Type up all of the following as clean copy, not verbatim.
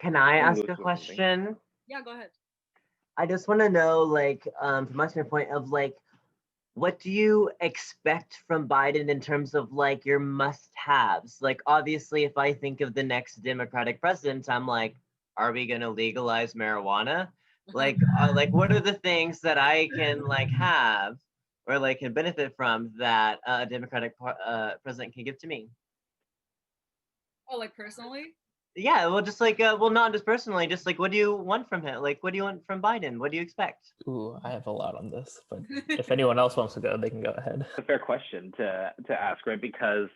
Can I King ask Louis a or something. question? Yeah, go ahead. I just want to know, like, from my standpoint of like, what do you expect from Biden in terms of like your must-haves? Like, obviously, if I think of the next Democratic president, I'm like, are we going to legalize marijuana? Like, what are the things that I can like have or like can benefit from that a Democratic president can give to me? Oh, like personally? Yeah, well, just like, well, not just personally, just like, what do you want from him? Like, what do you want from Biden? What do you expect? Ooh, I have a lot on this, but if anyone else wants to go, they can go ahead. It's a fair question to ask, right? Because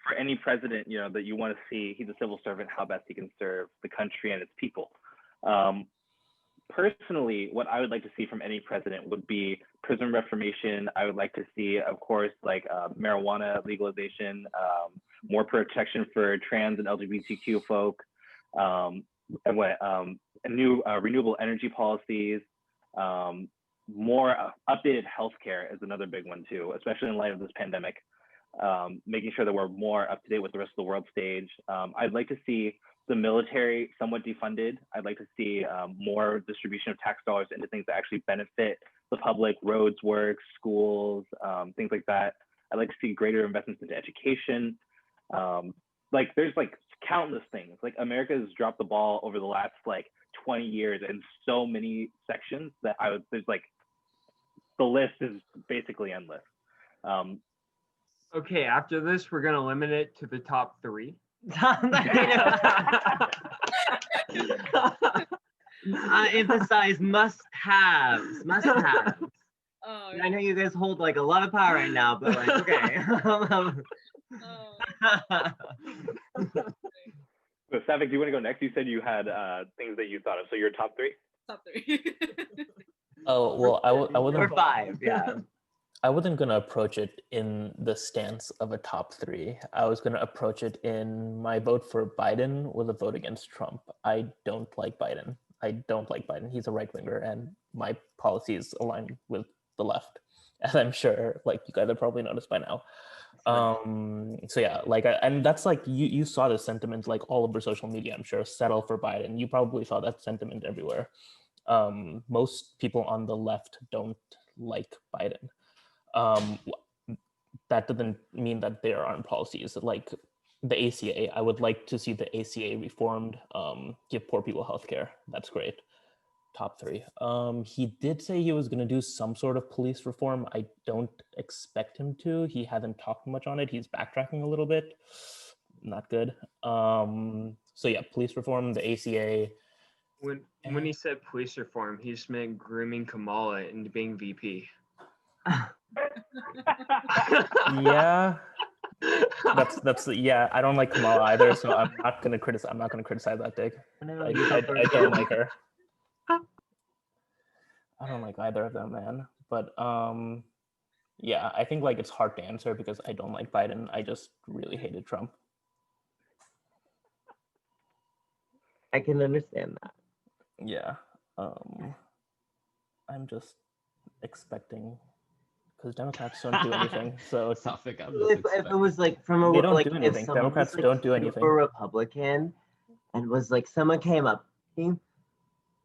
for any president, that you want to see, he's a civil servant, how best he can serve the country and its people. Personally, what I would like to see from any president would be prison reformation. I would like to see, of course, like marijuana legalization, more protection for trans and LGBTQ folk, new renewable energy policies, more updated healthcare is another big one too, especially in light of this pandemic. Making sure that we're more up to date with the rest of the world stage. I'd like to see the military somewhat defunded. I'd like to see more distribution of tax dollars into things that actually benefit the public, roads, works, schools, things like that. I'd like to see greater investments into education. Like there's like countless things. Like America has dropped the ball over the last like 20 years in so many sections that there's like, the list is basically endless. Okay, after this, we're gonna limit it to the top 3. I emphasize must-haves. Oh, I know you guys hold like a lot of power right now, but like, okay. So Savick, do you want to go next? You said you had things that you thought of. So your top 3? Top 3. Oh, well, I wasn't. Or 5, yeah. I wasn't going to approach it in the stance of a top 3. I was going to approach it in my vote for Biden was a vote against Trump. I don't like Biden. He's a right-winger, and my policies align with the left, as I'm sure like you guys have probably noticed by now. So yeah, like, and that's like, you saw the sentiment like all over social media, I'm sure, settle for Biden. You probably saw that sentiment everywhere. Most people on the left don't like Biden. That doesn't mean that there aren't policies like the ACA. I would like to see the ACA reformed, give poor people healthcare. That's great. Top 3. He did say he was going to do some sort of police reform. I don't expect him to. He hasn't talked much on it. He's backtracking a little bit. Not good. So yeah, police reform, the ACA. When he said police reform, he just meant grooming Kamala into being VP. Yeah. That's yeah. I don't like Kamala either, so I'm not gonna criticize that dig. I don't like her. I don't like either of them, man. But yeah, I think like it's hard to answer because I don't like Biden. I just really hated Trump. I can understand that. Yeah. I'm just expecting, because Democrats don't do anything. So Suffolk, if it was like from a they don't like do if anything. someone Democrats was, like, don't do anything. super Republican and was like someone came up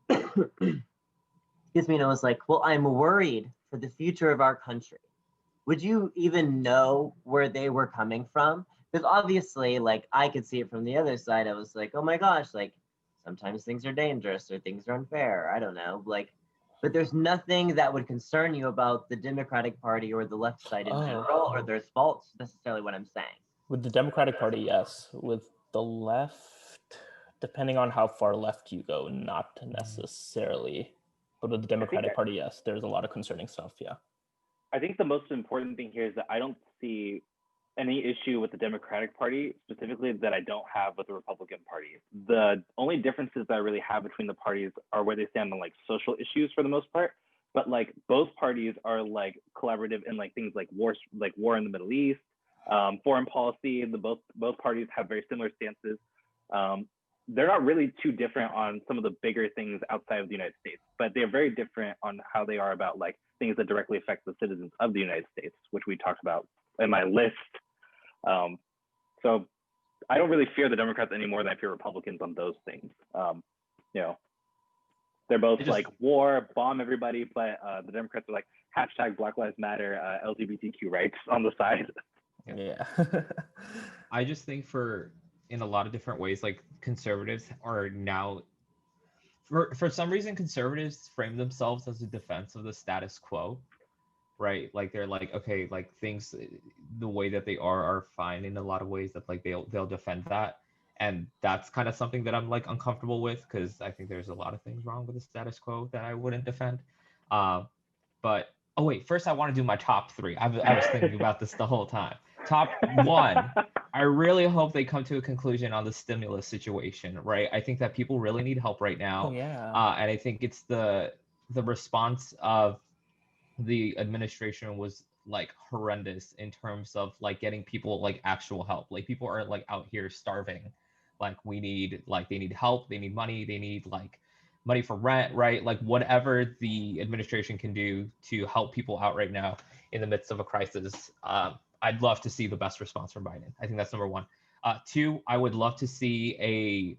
excuse me, and I was like, well, I'm worried for the future of our country. Would you even know where they were coming from? Because obviously, like, I could see it from the other side. I was like, oh my gosh, like, sometimes things are dangerous or things are unfair. I don't know. Like, but there's nothing that would concern you about the Democratic Party or the left side in general, or there's faults, necessarily what I'm saying. With the Democratic Party, yes. With the left, depending on how far left you go, not necessarily. But with the Democratic Party, yes, there's a lot of concerning stuff, yeah. I think the most important thing here is that I don't see any issue with the Democratic Party, specifically, that I don't have with the Republican Party. The only differences that I really have between the parties are where they stand on like social issues for the most part. But like both parties are like collaborative in like things like war in the Middle East, foreign policy. Both parties have very similar stances. They're not really too different on some of the bigger things outside of the United States, but they're very different on how they are about like things that directly affect the citizens of the United States, which we talked about in my list. So I don't really fear the Democrats any more than I fear Republicans on those things. You know, they're both like war, bomb everybody, but the Democrats are like hashtag Black Lives Matter, LGBTQ rights on the side. Yeah. I just think in a lot of different ways, like conservatives are now, for some reason, conservatives frame themselves as a defense of the status quo, right? Like they're like, okay, like things, the way that they are fine in a lot of ways, that like they'll defend that. And that's kind of something that I'm like uncomfortable with, because I think there's a lot of things wrong with the status quo that I wouldn't defend. But oh wait, first I want to do my top three. I was thinking about this the whole time. Top one, I really hope they come to a conclusion on the stimulus situation, right? I think that people really need help right now. Oh, yeah. And I think it's the response of the administration was like horrendous in terms of like getting people like actual help. Like people are like out here starving. Like they need help, they need money, they need like money for rent, right? Like whatever the administration can do to help people out right now in the midst of a crisis. I'd love to see the best response from Biden. I think that's number one. Two, I would love to see a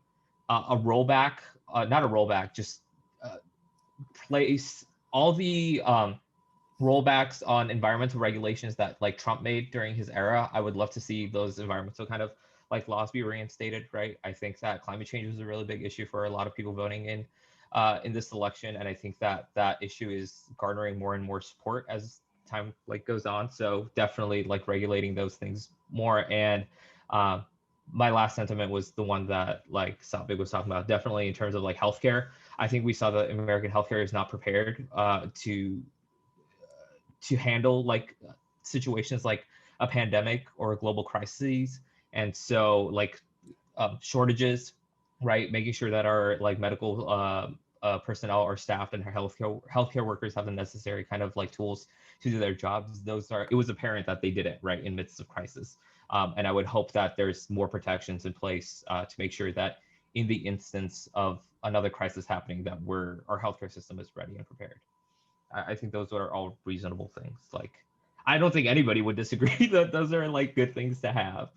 rollback, not a rollback, just place all the rollbacks on environmental regulations that like Trump made during his era. I would love to see those environmental kind of like laws be reinstated, right? I think that climate change was a really big issue for a lot of people voting in this election, and I think that that issue is garnering more and more support as time like goes on. So definitely like regulating those things more. And my last sentiment was the one that like Salvig was talking about. Definitely in terms of like healthcare, I think we saw that American healthcare is not prepared to handle like situations like a pandemic or a global crises. And so like shortages, right? Making sure that our like medical personnel are staffed and our healthcare workers have the necessary kind of like tools to do their jobs. It was apparent that they did it right in midst of crisis. And I would hope that there's more protections in place to make sure that in the instance of another crisis happening, that our healthcare system is ready and prepared. I think those are all reasonable things. Like, I don't think anybody would disagree that those are like good things to have.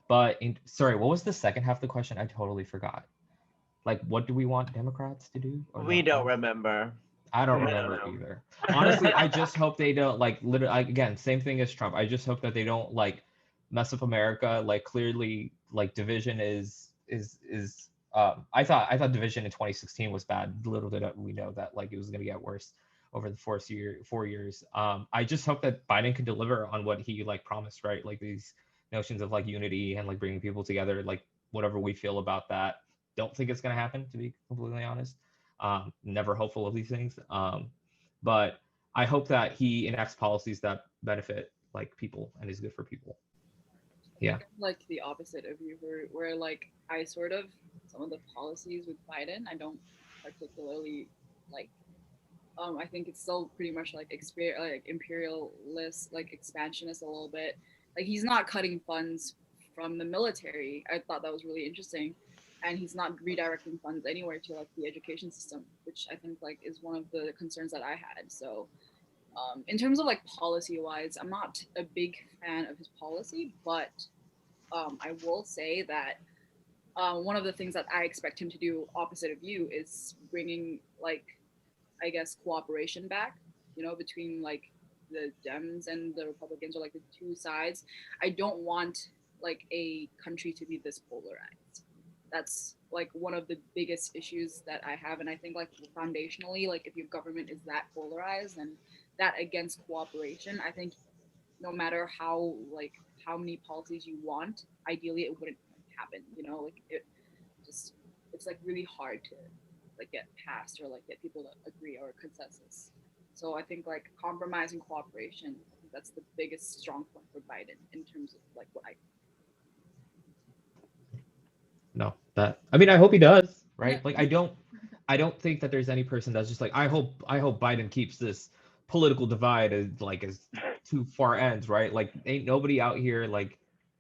But sorry, what was the second half of the question? I totally forgot. Like, what do we want Democrats to do? We don't remember. I don't I don't remember know. either. Honestly, I just hope they don't like literally again, same thing as Trump. I just hope that they don't like mess up America. Like clearly, like division is I thought division in 2016 was bad. Little did we know that like it was gonna get worse over the 4 years. I just hope that Biden can deliver on what he like promised, right? Like these notions of like unity and like bringing people together, like whatever we feel about that. Don't think it's gonna happen, to be completely honest. Never hopeful of these things. But I hope that he enacts policies that benefit like people and is good for people. Yeah. Like the opposite of you, where like I sort of some of the policies with Biden, I don't particularly like. I think it's still pretty much like imperialist, like expansionist a little bit. Like he's not cutting funds from the military. I thought that was really interesting, and he's not redirecting funds anywhere to like the education system, which I think like is one of the concerns that I had. So in terms of like policy wise, I'm not a big fan of his policy, but I will say that one of the things that I expect him to do opposite of you is bringing like, I guess, cooperation back, you know, between like the Dems and the Republicans, or like the two sides. I don't want like a country to be this polarized. That's like one of the biggest issues that I have. And I think like foundationally, like if your government is that polarized and that against cooperation, I think no matter how many policies you want, ideally it wouldn't happen, you know, like it's like really hard to like get passed or like get people to agree or consensus. So I think like compromise and cooperation, I think that's the biggest strong point for Biden in terms of like what I. No, I mean, I hope he does, right? Yeah. Like I don't think that there's any person that's just like, I hope Biden keeps this political divide as too far ends, right? Like ain't nobody out here like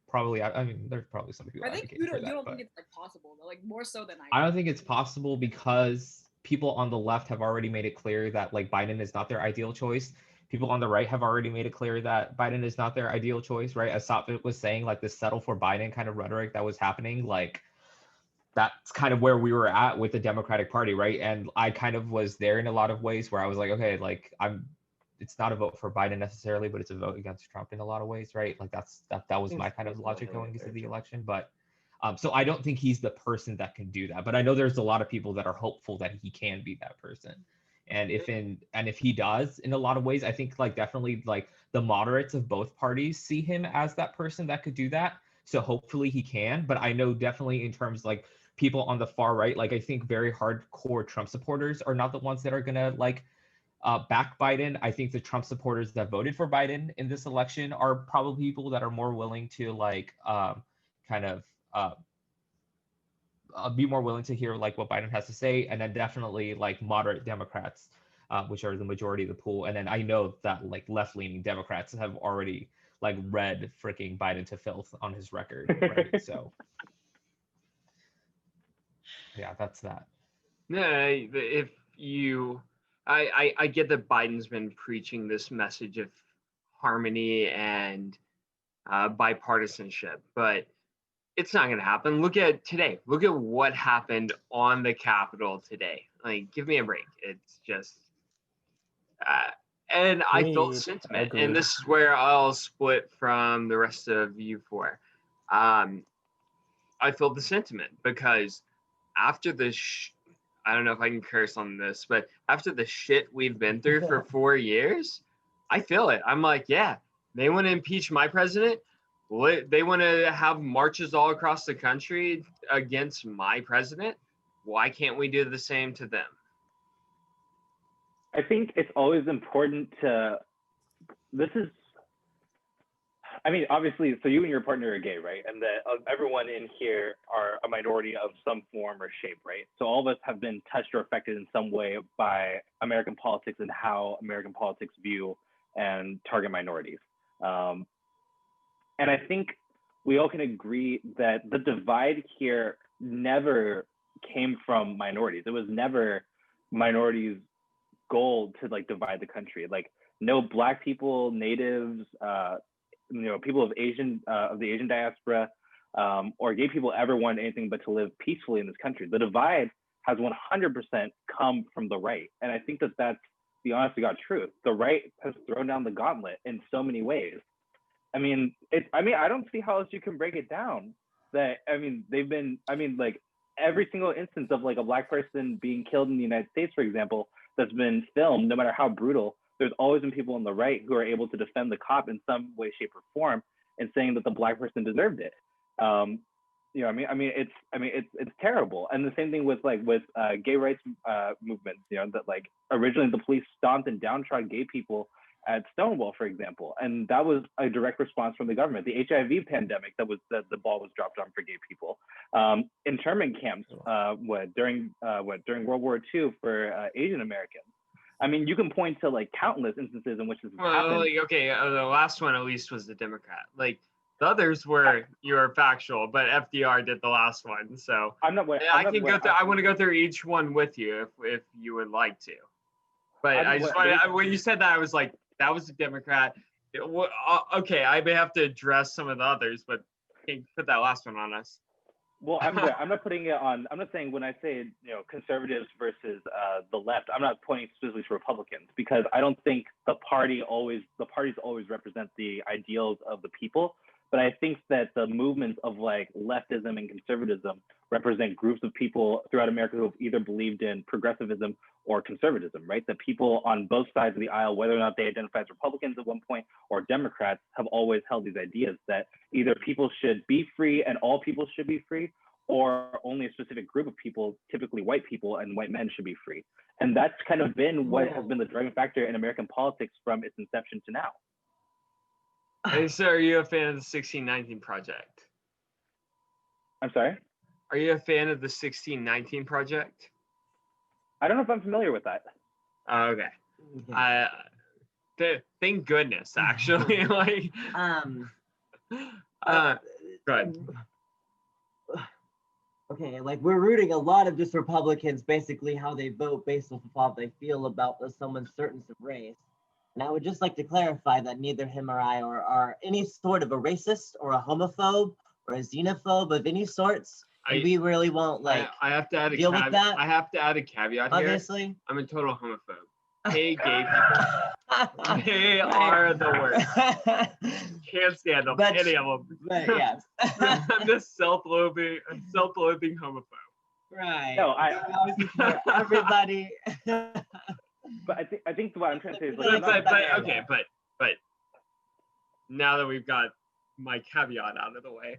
probably, I mean, there's probably some people I think advocating you for don't that, think it's like possible though, like more so than I. I don't think it's possible because people on the left have already made it clear that like Biden is not their ideal choice. people on the right have already made it clear that Biden is not their ideal choice, right? As Satvik was saying, like this settle for Biden kind of rhetoric that was happening, like that's kind of where we were at with the Democratic Party, right? And I kind of was there in a lot of ways where I was like, okay, like it's not a vote for Biden necessarily, but it's a vote against Trump in a lot of ways, right? Like that was my kind of logic going into the election. But so I don't think he's the person that can do that. But I know there's a lot of people that are hopeful that he can be that person. And if he does in a lot of ways, I think like definitely like the moderates of both parties see him as that person that could do that. So hopefully he can. But I know definitely in terms like people on the far right, like I think very hardcore Trump supporters are not the ones that are gonna like back Biden. I think the Trump supporters that voted for Biden in this election are probably people that are more willing to like kind of be more willing to hear like what Biden has to say, and then definitely like moderate Democrats, which are the majority of the pool. And then I know that like left-leaning Democrats have already like read freaking Biden to filth on his record, right? So yeah, that's that. No, if you, I get that Biden's been preaching this message of harmony and bipartisanship, but it's not going to happen. Look at today. Look at what happened on the Capitol today. Like, give me a break. It's just, and I felt sentiment, and this is where I'll split from the rest of you four. I felt the sentiment because after the I don't know if I can curse on this, but after the shit we've been through for 4 years, I feel it. I'm like, yeah, they want to impeach my president. They want to have marches all across the country against my president. Why can't we do the same to them? I think it's always important to, I mean, obviously, so you and your partner are gay, right? And that everyone in here are a minority of some form or shape, right? So all of us have been touched or affected in some way by American politics and how American politics view and target minorities. And I think we all can agree that the divide here never came from minorities. It was never minorities' goal to like divide the country. Like no Black people, natives, people of the Asian diaspora, or gay people ever wanted anything but to live peacefully in this country. The divide has 100% come from the right. And I think that that's the honest to God truth. The right has thrown down the gauntlet in so many ways. I mean, I don't see how else you can break it down. Like every single instance of like a Black person being killed in the United States, for example, that's been filmed, no matter how brutal, there's always been people on the right who are able to defend the cop in some way, shape, or form, and saying that the Black person deserved it. It's terrible. And the same thing with gay rights movements. That like originally the police stomped and downtrodden gay people at Stonewall, for example, and that was a direct response from the government. The HIV pandemic that the ball was dropped on for gay people. Internment camps during World War II for Asian Americans. I mean, you can point to like countless instances in which this has happened. Like, okay, the last one at least was the Democrat. Like the others were factual, but FDR did the last one. So I want to go through each one with you if you would like to. But when you said that, I was like, that was a Democrat. Okay, I may have to address some of the others, but can you put that last one on us? Well, I'm not putting it on. I'm not saying when I say conservatives versus the left, I'm not pointing specifically to Republicans, because I don't think the parties always represent the ideals of the people. But I think that the movements of like leftism and conservatism represent groups of people throughout America who have either believed in progressivism or conservatism, right? The people on both sides of the aisle, whether or not they identify as Republicans at one point or Democrats, have always held these ideas that either people should be free and all people should be free, or only a specific group of people, typically white people and white men, should be free. And that's kind of been what has been the driving factor in American politics from its inception to now. Hey, so are you a fan of the 1619 Project? I'm sorry? Are you a fan of the 1619 Project? I don't know if I'm familiar with that. Oh, okay. Thank goodness, actually. Like, go ahead. Okay, like we're rooting a lot of just Republicans, basically how they vote based off of how they feel about someone's certain race. And I would just like to clarify that neither him or I are any sort of a racist or a homophobe or a xenophobe of any sorts. And we really won't I have to add deal with that. I have to add a caveat obviously. here. I'm a total homophobe. Hey, gay people. They are the worst. Can't stand them. Any of them. But yes. I'm just self-loathing homophobe. Right. No, everybody. But I think what I'm trying to say is but now that we've got my caveat out of the way,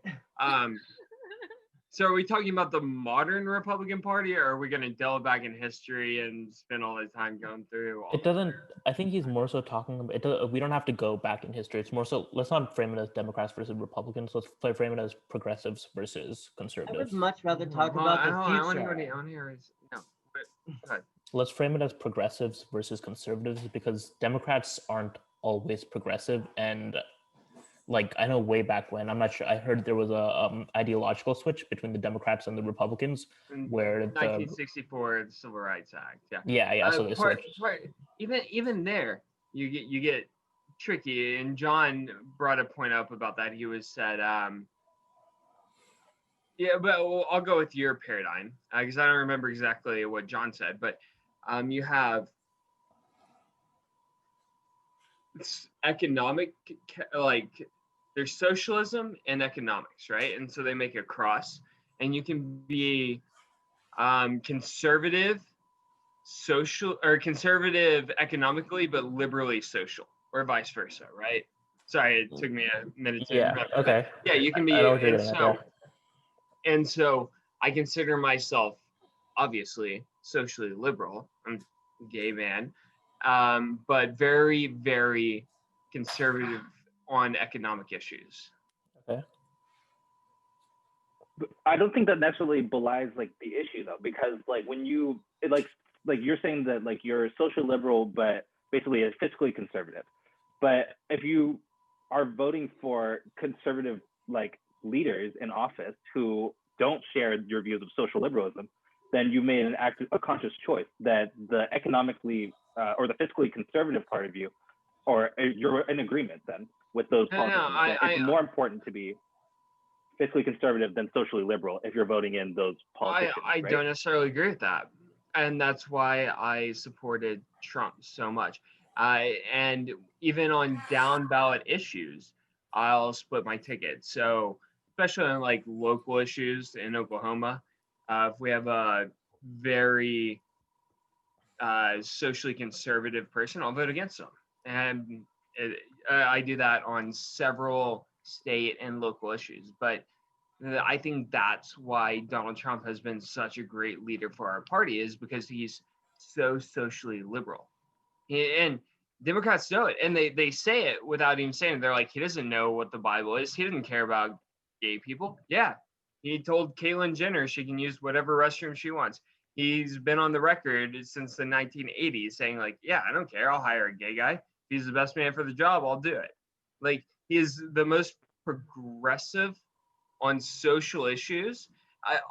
so are we talking about the modern Republican Party, or are we going to delve back in history and spend all the time going through? It doesn't. I think he's more so talking about it. We don't have to go back in history. It's more so. Let's not frame it as Democrats versus Republicans. Let's frame it as progressives versus conservatives. I would much rather talk about the future. I want to hear no. But go ahead. Let's frame it as progressives versus conservatives, because Democrats aren't always progressive. And like, I know way back when, I'm not sure, I heard there was a ideological switch between the Democrats and the Republicans, where 1964, the Civil Rights Act. Yeah. So they switched. Even there, you get tricky. And John brought a point up about that. He was said, yeah, but I'll go with your paradigm because I don't remember exactly what John said, but you have economic, like there's socialism and economics, right? And so they make a cross, and you can be conservative economically, but liberally social, or vice versa, right? Sorry, it took me a minute to remember. Okay. Yeah, you can be. And so I consider myself obviously socially liberal. I'm a gay man, but very, very conservative on economic issues. Okay. I don't think that necessarily belies like the issue though, because like when you like you're saying that like you're social liberal, but basically a fiscally conservative. But if you are voting for conservative like leaders in office who don't share your views of social liberalism, then you made a conscious choice that the economically or the fiscally conservative part of you, or you're in agreement then with those politicians. It's more important to be fiscally conservative than socially liberal if you're voting in those politicians. I don't necessarily agree with that. And that's why I supported Trump so much. And even on down ballot issues, I'll split my ticket. So especially on like local issues in Oklahoma, if we have a very socially conservative person, I'll vote against them. And I do that on several state and local issues. But I think that's why Donald Trump has been such a great leader for our party, is because he's so socially liberal. And Democrats know it, and they say it without even saying it. They're like, he doesn't know what the Bible is. He doesn't care about gay people. Yeah, he told Caitlyn Jenner she can use whatever restroom she wants. He's been on the record since the 1980s saying like, yeah, I don't care. I'll hire a gay guy. If he's the best man for the job, I'll do it. Like, he is the most progressive on social issues.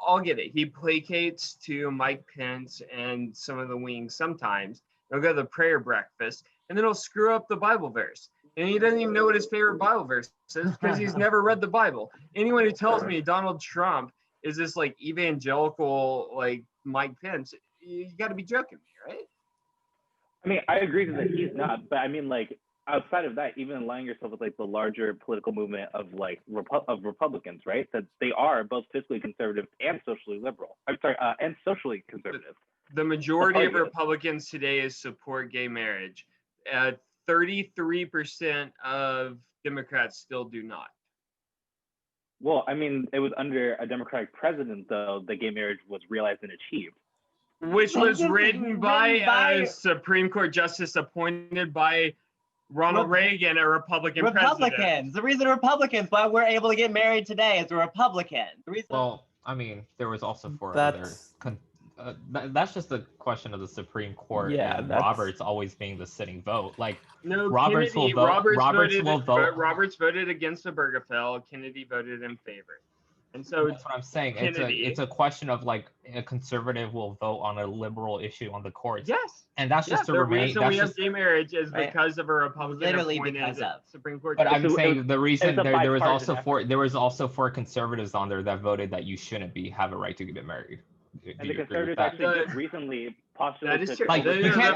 I'll get it. He placates to Mike Pence and some of the wings sometimes. He'll go to the prayer breakfast, and then he'll screw up the Bible verse. And he doesn't even know what his favorite Bible verse is because he's never read the Bible. Anyone who tells me Donald Trump is this like evangelical like Mike Pence, you got to be joking me, right? I mean, I agree that he's not, but I mean, like, outside of that, even aligning yourself with like the larger political movement of like of Republicans, right? That they are both fiscally conservative and socially liberal. I'm sorry, and socially conservative. The majority of Republicans today support gay marriage. 33% of Democrats still do not. Well, I mean, it was under a Democratic president, though, that gay marriage was realized and achieved. Which was written by a Supreme Court justice appointed by Ronald Reagan, a Republican president. The reason Republicans, why we're able to get married today, is a Republican. Well, I mean, there was also four other. That's just a question of the Supreme Court. Yeah, and Roberts always being the sitting vote. Like, no, Roberts Kennedy, will vote. Roberts voted against Obergefell. Kennedy voted in favor. And so that's what I'm saying. Kennedy, It's a question of like a conservative will vote on a liberal issue on the courts. yes, and that's just to the remain. reason That's we have just gay marriage is Right. because of a Republican Literally appointed because of. Supreme Court. But I'm It's a- saying the reason it's a there was bipartisan also effort. four conservatives on there that voted that you shouldn't have a right to get married. Do And the you agree with conservatives that? actually just recently postulated That is to true. Like overturn you can't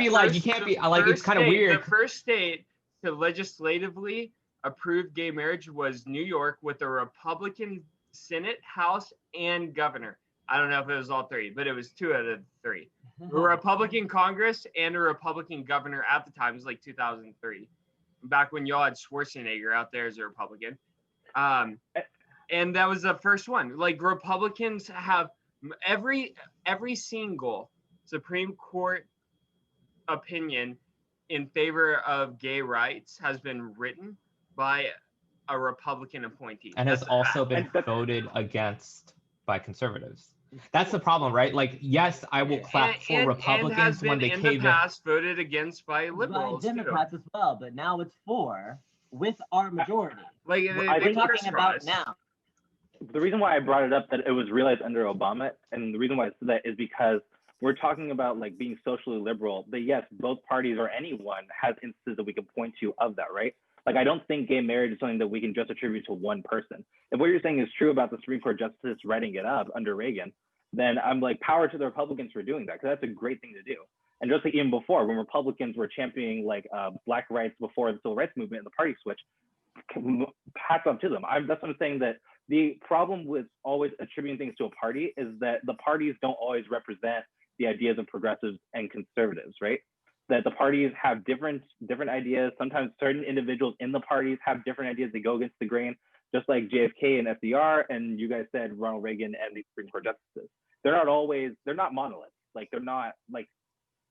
that. be like it's kind of weird. The first state to legislatively approve gay marriage was New York with a Republican Senate, House, and governor. I don't know if it was all three, but it was 2 out of 3. A Republican Congress and a Republican governor at the time. It was like 2003, back when y'all had Schwarzenegger out there as a Republican. And that was the first one. Like Republicans have every single Supreme Court opinion in favor of gay rights has been written by a Republican appointee. And has also been voted against by conservatives. That's the problem, right? Like, yes, I will clap for Republicans when they cave in. In the past, voted against by liberals, by Democrats too. as well, but now it's 4 with our majority. Like, We're talking about now. The reason why I brought it up that it was realized under Obama, and the reason why I said that is because we're talking about like being socially liberal. That yes, both parties or anyone has instances that we can point to of that, right? Like, I don't think gay marriage is something that we can just attribute to one person. If what you're saying is true about the Supreme Court justice writing it up under Reagan, then I'm like, power to the Republicans for doing that, because that's a great thing to do. And just like even before, when Republicans were championing like Black rights before the Civil Rights Movement and the party switch, hats off to them. That's what I'm saying, that the problem with always attributing things to a party is that the parties don't always represent the ideas of progressives and conservatives, right? That the parties have different ideas. Sometimes certain individuals in the parties have different ideas. They go against the grain, just like JFK and FDR, and you guys said Ronald Reagan and the Supreme Court justices. They're not monoliths. Like, they're not like,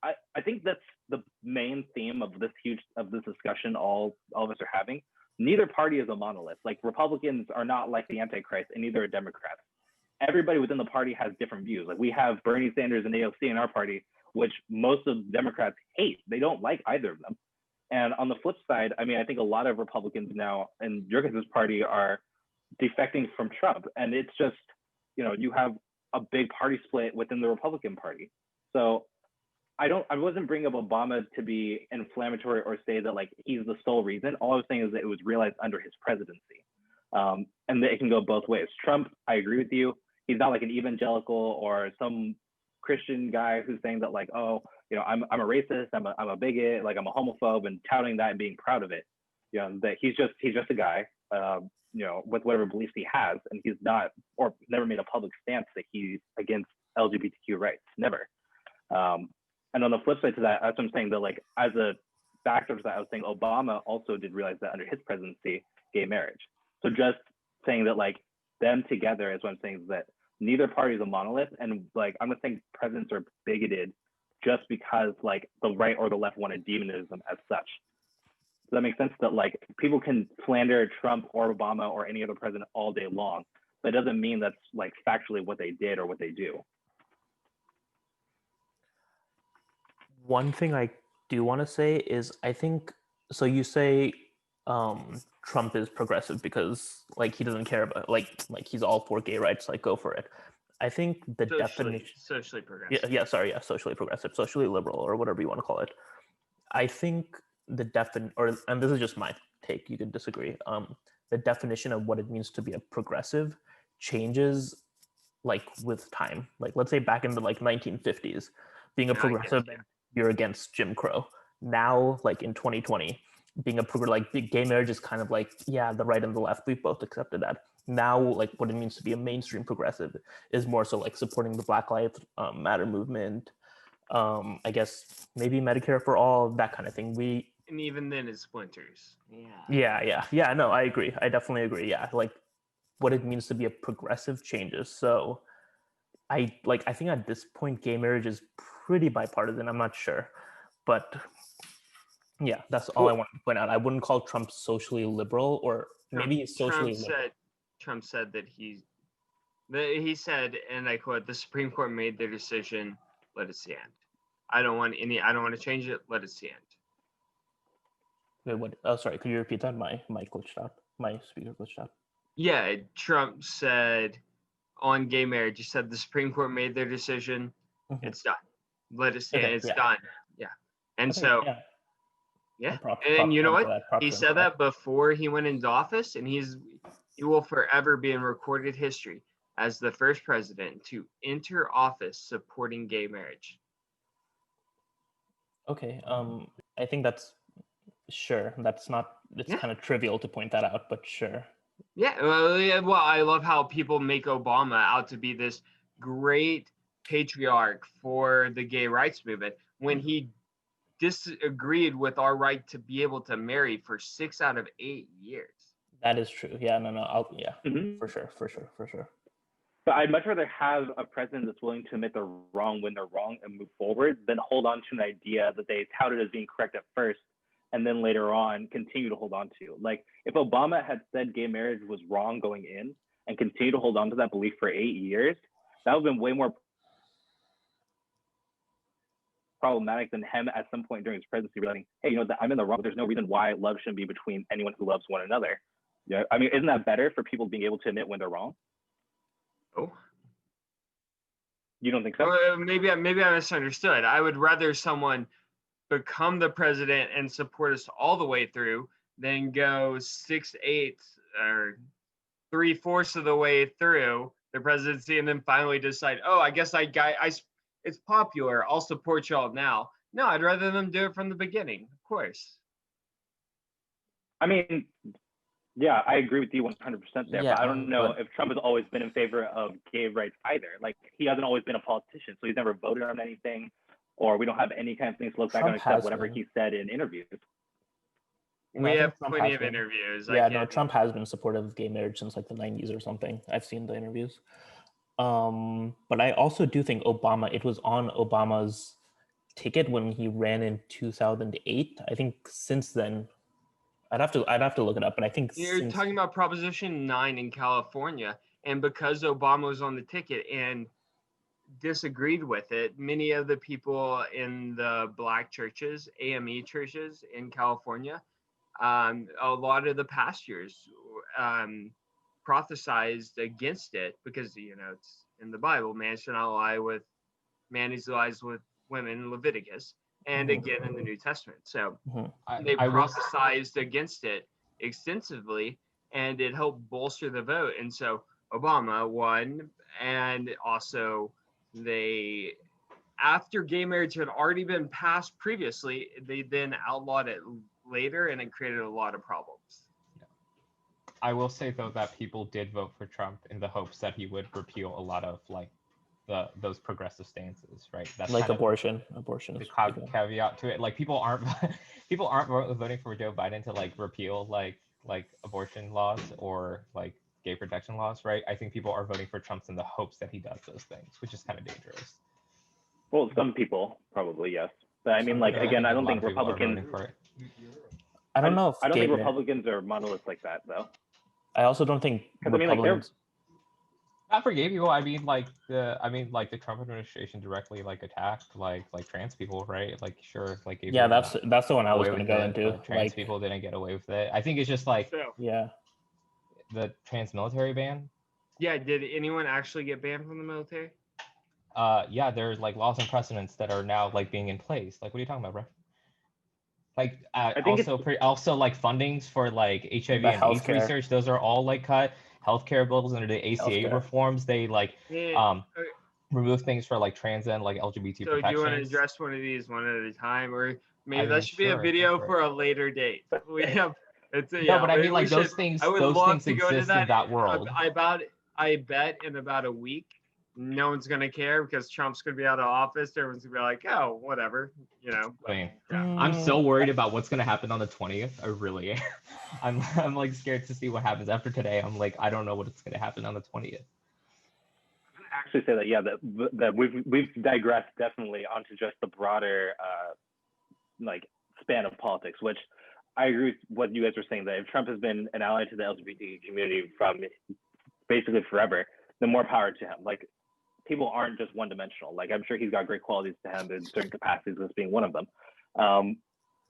I think that's the main theme of this discussion all of us are having. Neither party is a monolith. Like, Republicans are not like the Antichrist, and neither are Democrats. Everybody within the party has different views. Like, we have Bernie Sanders and AOC in our party, which most of Democrats hate. They don't like either of them. And on the flip side, I mean, I think a lot of Republicans now in your guys' party are defecting from Trump. And it's just, you have a big party split within the Republican Party. So I wasn't bringing up Obama to be inflammatory or say that like he's the sole reason. All I was saying is that it was realized under his presidency. And that it can go both ways. Trump, I agree with you. He's not like an evangelical or some Christian guy who's saying that like, oh, I'm a racist, I'm a bigot, like I'm a homophobe, and touting that and being proud of it. That he's just a guy, with whatever beliefs he has, and he's not, or never made a public stance that he's against LGBTQ rights, never. And on the flip side to that, that's what I'm saying, that like as a factor to that, I was saying Obama also did realize that under his presidency, gay marriage. So just saying that like them together is what I'm saying, is that neither party is a monolith, and like I'm not saying presidents are bigoted just because like the right or the left wanted demonism as such. Does that make sense? That like people can slander Trump or Obama or any other president all day long, but it doesn't mean that's like factually what they did or what they do. One thing I do want to say is I think, so you say Trump is progressive because like he doesn't care about like he's all for gay rights, like go for it. I think the definition socially progressive. Socially progressive, socially liberal, or whatever you want to call it. I think the and this is just my take, you could disagree. The definition of what it means to be a progressive changes like with time. Like let's say back in the like 1950s, being a progressive, you're against Jim Crow. Now, like in 2020, being gay marriage is kind of like, yeah, the right and the left, we've both accepted that. Now, like what it means to be a mainstream progressive is more so like supporting the Black Lives Matter movement. I guess maybe Medicare for all, that kind of thing. And even then it splinters. Yeah. No, I agree. I definitely agree. Yeah, like what it means to be a progressive changes. So I think at this point, gay marriage is pretty bipartisan. I'm not sure, but yeah, that's all I want to point out. I wouldn't call Trump socially liberal, or maybe he's socially liberal. Trump said that he said, and I quote, "The Supreme Court made their decision. Let it stand. I don't want to change it. Let it stand." Wait, what? Oh, sorry. Could you repeat that? My mic glitched out. My speaker glitched out. Yeah, Trump said on gay marriage. He said the Supreme Court made their decision. Mhm. It's done. Let it stand. Okay, It's yeah. done. Yeah. And Okay, so, yeah. yeah. Prop And you know him for what? that, prop He him said for that before he went into office, and he will forever be in recorded history as the first president to enter office supporting gay marriage. Okay, I think that's sure. That's not. It's Yeah. kind of trivial to point that out, but sure. Yeah, well, I love how people make Obama out to be this great patriarch for the gay rights movement when he disagreed with our right to be able to marry for 6 out of 8 years. That is true. Yeah, no, yeah, Mhm. for sure. But I'd much rather have a president that's willing to admit they're wrong when they're wrong and move forward than hold on to an idea that they touted as being correct at first and then later on continue to hold on to. Like if Obama had said gay marriage was wrong going in and continued to hold on to that belief for 8 years, that would have been way more problematic than him at some point during his presidency realizing, hey, you know, I'm in the wrong. There's no reason why love shouldn't be between anyone who loves one another. Yeah, I mean, isn't that better for people being able to admit when they're wrong? Oh, you don't think so? Maybe I misunderstood. I would rather someone become the president and support us all the way through than go 6/8 or 3/4 of the way through the presidency and then finally decide, oh, I guess it's popular. I'll support y'all now. No, I'd rather them do it from the beginning, of course. I mean, yeah, I agree with you 100% there, Yeah, but I don't know if Trump has always been in favor of gay rights either. Like, he hasn't always been a politician, so he's never voted on anything, or we don't have any kind of things to look back on except whatever he said in interviews. We have plenty of interviews. Yeah, no, Trump has been supportive of gay marriage since like the 90s or something. I've seen the interviews. But I also do think it was on Obama's ticket when he ran in 2008. I think since then, I'd have to look it up, but I think you're talking about Proposition 9 in California, and because Obama was on the ticket and disagreed with it, many of the people in the Black churches, AME churches in California, a lot of the pastors prophesized against it because, you know, it's in the Bible, man shall not lie with man who lies with women in Leviticus, and again in the New Testament. So they prophesized against it extensively, and it helped bolster the vote. And so Obama won, and also after gay marriage had already been passed previously, they then outlawed it later, and it created a lot of problems. I will say though that people did vote for Trump in the hopes that he would repeal a lot of like those progressive stances, right? That's like kind abortion the caveat to it. Like people aren't voting for Joe Biden to like repeal like abortion laws or like gay protection laws, right? I think people are voting for Trump in the hopes that he does those things, which is kind of dangerous. Well, some people probably, yes. But I mean, like, again, I don't think Republicans. I don't know if I don't think Republicans are monoliths like that, though. I also don't think Republicans. Not for gay people. I mean, like the Trump administration directly like attacked like trans people, right? Like, sure, like gay yeah, that's the one I was going to go into. Trans people didn't get away with it. I think it's just like the trans military ban. Yeah, did anyone actually get banned from the military? Yeah, there's like laws and precedents that are now like being in place. Like, what are you talking about, bro? Like, also like fundings for like HIV and AIDS research. Those are all like cut. Healthcare bills under the ACA reforms. They like remove things for like trans and like LGBT so protections. Do you want to address one of these one at a time, or maybe that should be a video for a later date? We have. No, but I mean, like those things. Those things exist in that world. I bet in about a week, no one's gonna care because Trump's gonna be out of office. Everyone's gonna be like, oh, whatever, you know. I mean, I'm so worried about what's gonna happen on the 20th. I really am. I'm like scared to see what happens after today. I'm like, I don't know what's gonna happen on the 20th. Actually say that we've digressed definitely onto just the broader like span of politics, which I agree with what you guys were saying, that if Trump has been an ally to the LGBT community from basically forever, then more power to him. Like, people aren't just one-dimensional. Like, I'm sure he's got great qualities to him in certain capacities, this being one of them.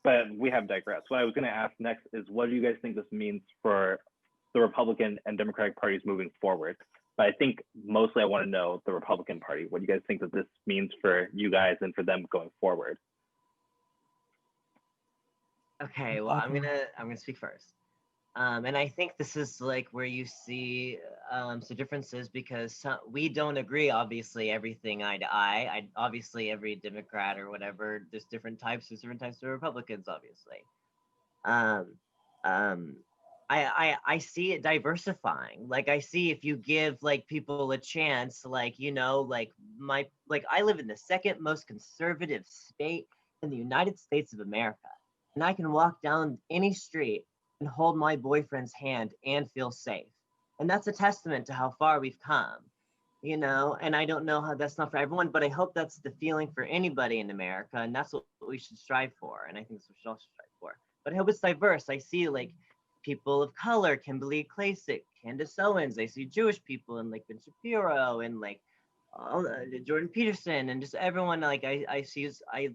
But we have digressed. What I was going to ask next is, what do you guys think this means for the Republican and Democratic parties moving forward? But I think mostly I want to know the Republican Party. What do you guys think that this means for you guys and for them going forward? Okay, well, I'm gonna speak first. And I think this is like where you see some differences because we don't agree, obviously, everything eye to eye. Obviously, every Democrat or whatever, there's different types of Republicans, obviously. I see it diversifying. Like I see if you give like people a chance, like, you know, like I live in the second most conservative state in the United States of America. And I can walk down any street and hold my boyfriend's hand and feel safe. And that's a testament to how far we've come, you know, and I don't know how that's not for everyone, but I hope that's the feeling for anybody in America. And that's what we should strive for. And I think that's what we should also strive for. But I hope it's diverse. I see like people of color, Kimberly Klasick, Candace Owens. I see Jewish people and like Ben Shapiro and like Jordan Peterson and just everyone. Like I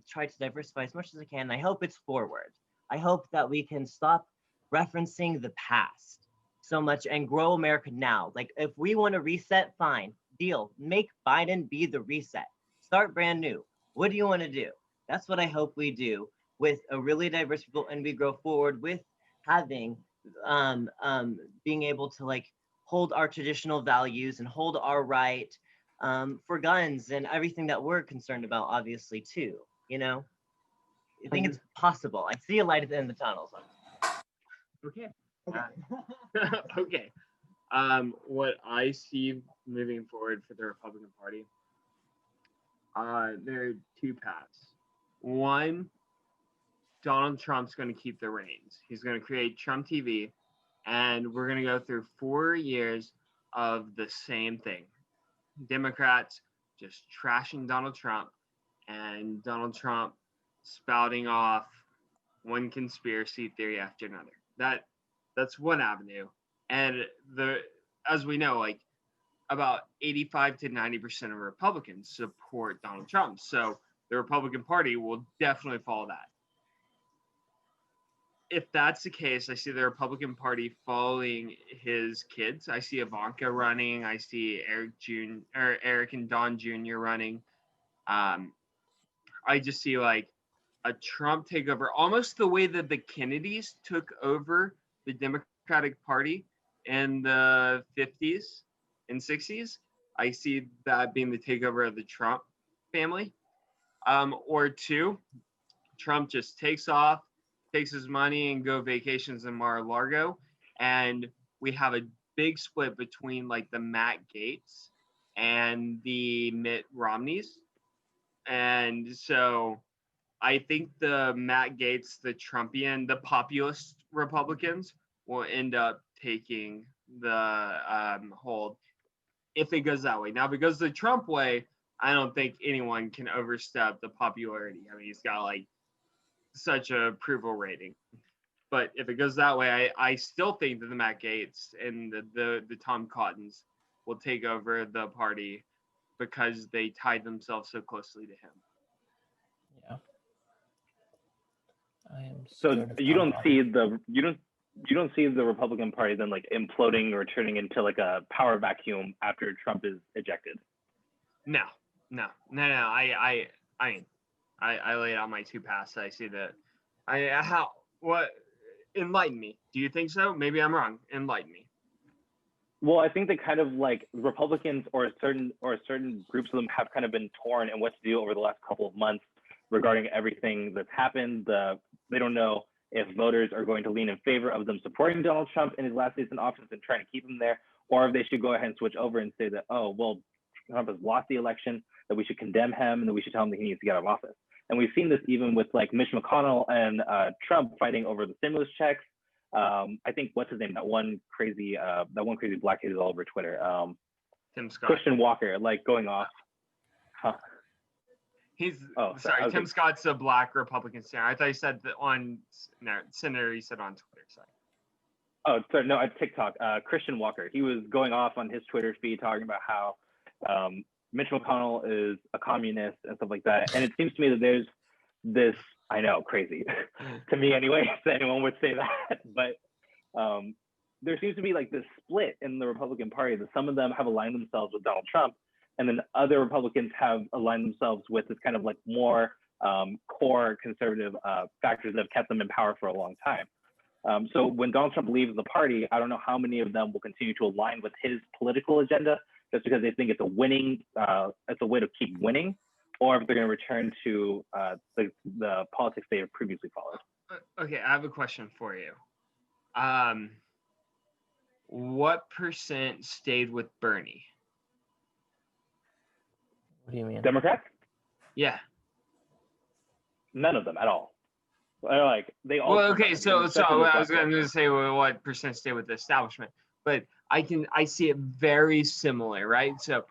try to diversify as much as I can. I hope it's forward. I hope that we can stop referencing the past so much and grow America now. Like if we want to reset, fine, deal. Make Biden be the reset. Start brand new. What do you want to do? That's what I hope we do with a really diverse people, and we grow forward with having being able to like hold our traditional values and hold our right for guns and everything that we're concerned about, obviously, too. You know, I think it's possible. I see a light at the end of the tunnel. Okay. Okay. What I see moving forward for the Republican Party, there are two paths. One, Donald Trump's going to keep the reins. He's going to create Trump TV, and we're going to go through 4 years of the same thing. Democrats just trashing Donald Trump, and Donald Trump spouting off one conspiracy theory after another. That's one avenue. And as we know, like about 85 to 90% of Republicans support Donald Trump. So the Republican Party will definitely follow that. If that's the case, I see the Republican Party following his kids. I see Ivanka running. I see Eric and Don Jr. running. I just see like a Trump takeover, almost the way that the Kennedys took over the Democratic Party in the 50s and 60s. I see that being the takeover of the Trump family. Or two, Trump just takes off, takes his money and go vacations in Mar-a-Lago, and we have a big split between like the Matt Gaetz and the Mitt Romneys. And so I think the Matt Gaetz, the Trumpian, the populist Republicans will end up taking the hold if it goes that way. Now, if it goes the Trump way, I don't think anyone can overstep the popularity. I mean, he's got like such a approval rating. But if it goes that way, I still think that the Matt Gaetz and the Tom Cottons will take over the party because they tied themselves so closely to him. Yeah. I am so you don't see the Republican Party then like imploding or turning into like a power vacuum after Trump is ejected? No. I laid out my two paths. I see that. Enlighten me. Do you think so? Maybe I'm wrong. Enlighten me. Well, I think they kind of like Republicans or certain groups of them have kind of been torn in what to do over the last couple of months regarding everything that's happened. They don't know if voters are going to lean in favor of them supporting Donald Trump in his last days in office and trying to keep him there, or if they should go ahead and switch over and say that, oh, well, Trump has lost the election, that we should condemn him and that we should tell him that he needs to get out of office. And we've seen this even with like Mitch McConnell and Trump fighting over the stimulus checks. I think what's his name? That one crazy black kid is all over Twitter. Tim Scott. Christian Walker, like going off. Huh. Sorry. Tim Scott's a black Republican senator. I thought you said that senator. You said on Twitter. Sorry. Oh, sorry. No, at TikTok. Christian Walker. He was going off on his Twitter feed talking about how Mitch McConnell is a communist and stuff like that. And it seems to me that there's this, I know, crazy to me anyway, if anyone would say that, but there seems to be like this split in the Republican Party that some of them have aligned themselves with Donald Trump, and then other Republicans have aligned themselves with this kind of like more core conservative factors that have kept them in power for a long time. So when Donald Trump leaves the party, I don't know how many of them will continue to align with his political agenda just because they think it's a winning, it's a way to keep winning, or if they're going to return to the politics they have previously followed. Okay, I have a question for you. What % stayed with Bernie? What do you mean? Democrats? Yeah. None of them at all. Like they all. Well, okay, so I was going to say what % stay with the establishment, but I see it very similar, right? So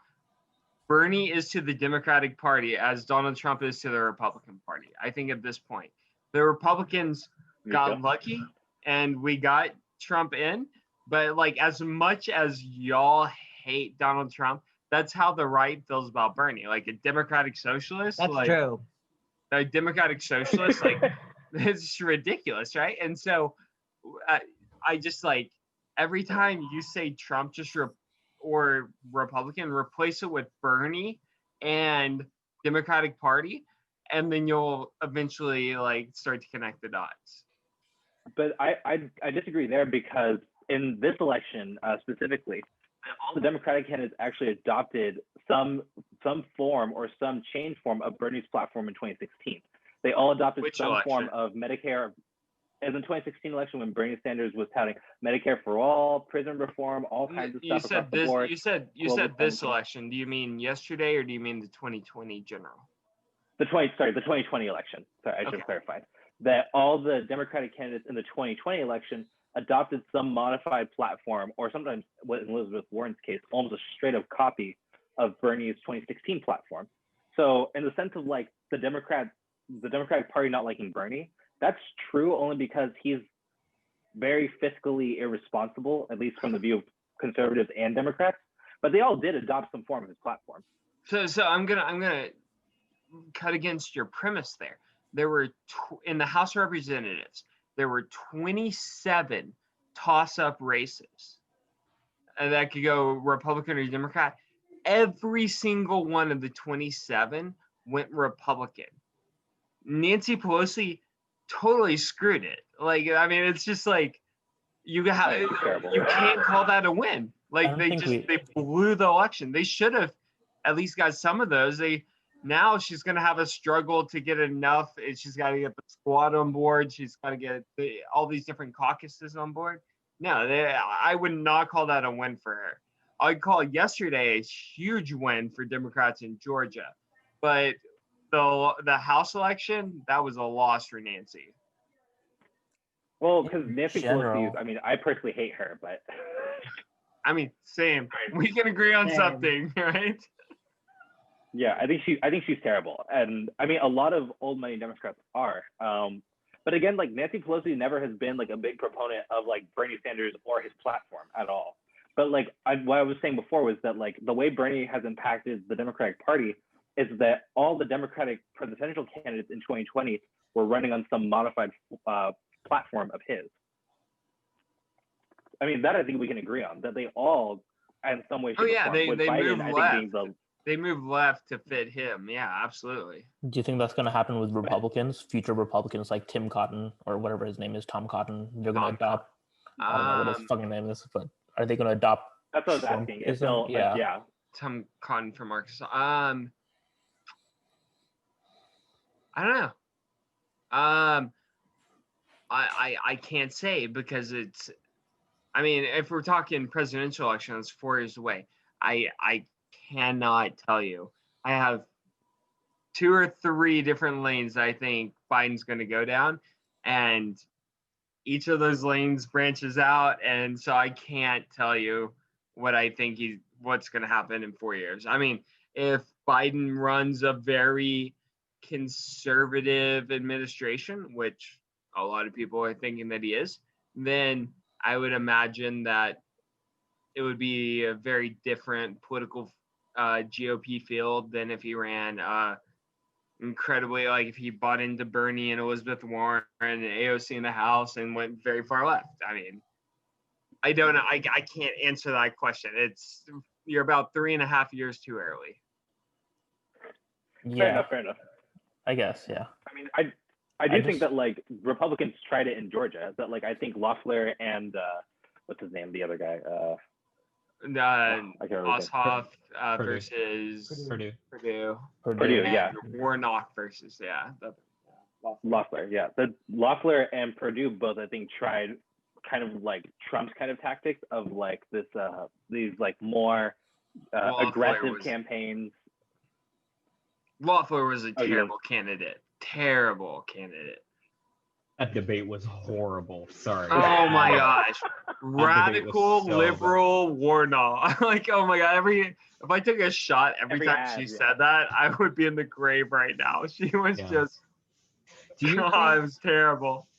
Bernie is to the Democratic Party as Donald Trump is to the Republican Party. I think at this point, the Republicans got lucky and we got Trump in, but like as much as y'all hate Donald Trump, that's how the right feels about Bernie. Like a democratic socialist. That's true. A democratic socialist, like it's ridiculous, right? And so I just like every time you say Trump or Republican, replace it with Bernie and Democratic Party, and then you'll eventually like start to connect the dots. But I disagree there because in this election specifically, all the Democratic candidates actually adopted some form or some change form of Bernie's platform in 2016. They all adopted form of Medicare. As in the 2016 election, when Bernie Sanders was touting Medicare for all, prison reform, all kinds of stuff across the board. You said this election. Do you mean yesterday or do you mean the 2020 general? The 2020 election. Sorry, I should have clarified. That all the Democratic candidates in the 2020 election adopted some modified platform, or sometimes, what in Elizabeth Warren's case, almost a straight up copy of Bernie's 2016 platform. So in the sense of like the Democratic Party not liking Bernie, that's true only because he's very fiscally irresponsible, at least from the view of conservatives and Democrats. But they all did adopt some form of his platform. So I'm gonna cut against your premise there. There were in the House of Representatives, there were 27 toss-up races, and that could go Republican or Democrat. Every single one of the 27 went Republican. Nancy Pelosi totally screwed it. Like, I mean, it's just like you can't call that a win. Like they blew the election. They should have at least got some of those. Now she's going to have a struggle to get enough. She's got to get the squad on board. She's got to get all these different caucuses on board. No, I would not call that a win for her. I'd call yesterday a huge win for Democrats in Georgia. But the House election, that was a loss for Nancy. Well, because Nancy Pelosi, I mean, I personally hate her, but. I mean, same. We can agree on something, right? Yeah, I think she's terrible, and I mean a lot of old money Democrats are. But again, like Nancy Pelosi never has been like a big proponent of like Bernie Sanders or his platform at all. But like what I was saying before was that like the way Bernie has impacted the Democratic Party is that all the Democratic presidential candidates in 2020 were running on some modified platform of his. I mean that I think we can agree on that they all in some way. They Biden, moved left. They moved left to fit him. Yeah, absolutely. Do you think that's going to happen with Republicans, future Republicans like Tim Cotton or whatever his name is, Tom Cotton? They're going to adopt. I don't know what his fucking name is, but are they going to adopt? That's what I was asking. It's still, yeah. Tom Cotton from Arkansas. I don't know. I can't say because it's. I mean, if we're talking presidential elections, 4 years away, I cannot tell you. I have 2 or 3 different lanes that I think Biden's going to go down, and each of those lanes branches out, and so I can't tell you what I think what's going to happen in 4 years. I mean, if Biden runs a very conservative administration, which a lot of people are thinking that he is, then I would imagine that it would be a very different political GOP field than if he ran incredibly, like if he bought into Bernie and Elizabeth Warren and AOC in the House and went very far left. I mean, I don't know. I can't answer that question. You're about 3.5 years too early. Yeah, Fair enough. I guess, yeah. I mean, I do think that like Republicans tried it in Georgia. That like I think Loeffler and what's his name, the other guy, Ossoff versus Purdue, yeah. Warnock versus Loeffler, yeah. The Loeffler and Purdue both, I think, tried kind of like Trump's kind of tactics of like this these like more aggressive campaigns. Loeffler was a terrible candidate. Terrible candidate. That debate was horrible. Sorry. Oh my gosh. Radical liberal Warnock. Like, oh my god, if I took a shot every time she said that, I would be in the grave right now. She was just it was terrible.